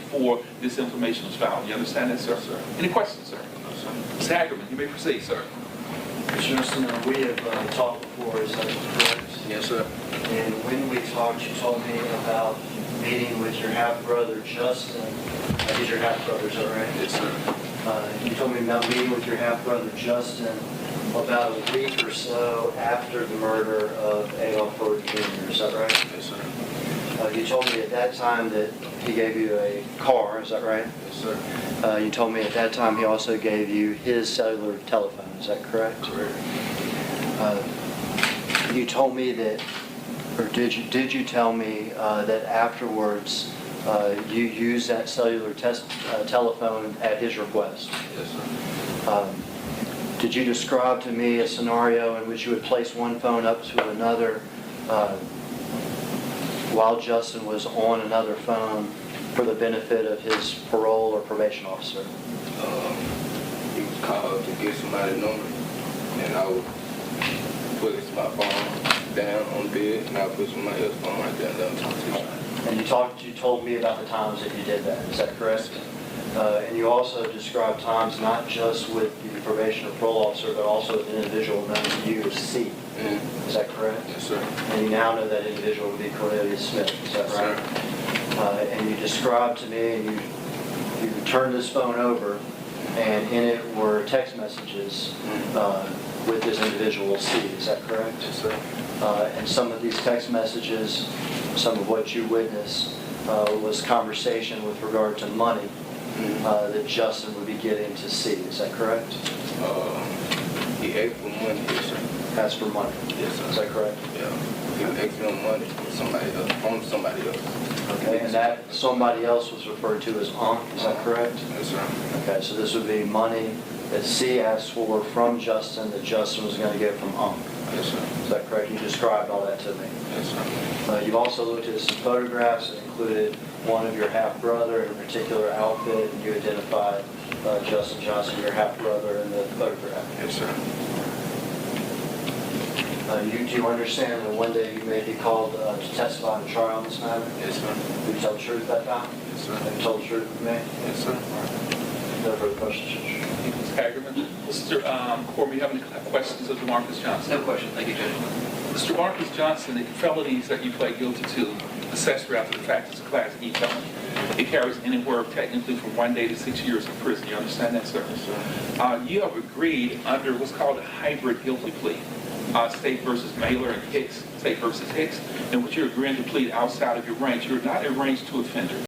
before this information was found. You understand that, sir? Yes, sir. Any questions, sir? No, sir. Mr. Hagerman, you may proceed, sir. Justin, we have talked before, is that correct? Yes, sir. And when we talked, you told me about meeting with your half-brother, Justin. He's your half-brother, is that right? Yes, sir. You told me about meeting with your half-brother, Justin, about a week or so after the murder of Adolph Ford Jr., is that right? Yes, sir. You told me at that time that he gave you a car, is that right? Yes, sir. You told me at that time he also gave you his cellular telephone, is that correct? Correct. You told me that, or did you tell me that afterwards you used that cellular telephone at his request? Yes, sir. Did you describe to me a scenario in which you would place one phone up to another while Justin was on another phone for the benefit of his parole or probation officer? He was called to get somebody's number, and I would put my phone down on the bed, and I would put somebody else's phone right there and let them talk to each other. And you told me about the times that you did that, is that correct? And you also described times not just with the probation or parole officer, but also with an individual known to you as C. Is that correct? Yes, sir. And you now know that individual to be Cornelius Smith, is that Yes, right? And you described to me, and you turned this phone over, and in it were text messages with this individual C, is that correct? Yes, sir. And some of these text messages, some of what you witnessed, was conversation with regard to money that Justin would be getting to C, is that correct? He asked for money, yes, sir. As for money, Yes, sir. is that correct? Yeah. He was asking for money from somebody else, from somebody else. Okay, and that somebody else was referred to as Unc, is that correct? Yes, sir. Okay, so this would be money that C asked for from Justin that Justin was going to get from Unc. Yes, sir. Is that correct? You described all that to me. Yes, sir. You've also looked at some photographs that included one of your half-brother in a particular outfit, and you identified Justin Johnson, your half-brother, in the photograph. Yes, sir. Do you understand that one day you may be called to testify in a trial on this matter? Yes, sir. Did you tell the truth that time? Yes, sir. Have you told the truth with me? Yes, sir. No further questions, Judge. Thank you, Mr. Hagerman. Mr. Corby, you have any questions of DeMarcus Johnson? No question. Thank you, Judge. Mr. Marcus Johnson, the felonies that you pled guilty to, accessory after the fact, is a Class E felony. It carries anywhere technically from 1 day to 6 years in prison. You understand that, sir? Yes, sir. You have agreed under what's called a hybrid guilty plea, State versus Mailer and Hicks, State versus Hicks, in which you're agreeing to plead outside of your range. You're not a range 2 offender.